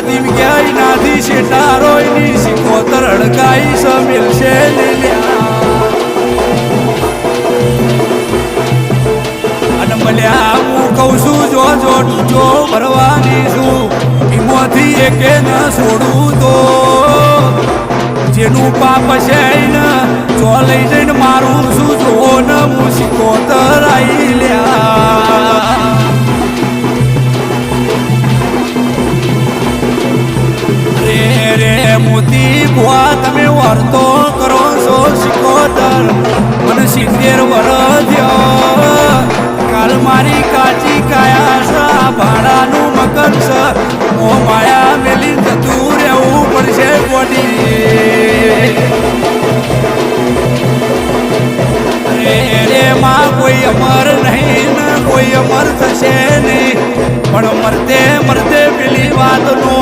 મોતી ક્યાંય નાથી શેટારોયની સિકોતર હડકાઈ સમિલ છે અને મળ્યા હું કહું છું જો જો ભરવાની છું એમાંથી એકે ન છોડું તો જેનું પાપ છે ને જો લઈ જઈને મારું શું જો ને હું સિકોતર આઈ લ્યા રે મોતી બુઆ તમે વર્તો કરો છો સિકોતર મને 70 વર્ષ કાલ મારી કાચી કાયા સા ભાડાનું મકન સ ઓ માયા મેલી જતું રહેવું પડશે ગોડી રે માં કોઈ અમર નહીં ને કોઈ અમર થશે નહીં પણ મરતે મરતે પેલી વાતનો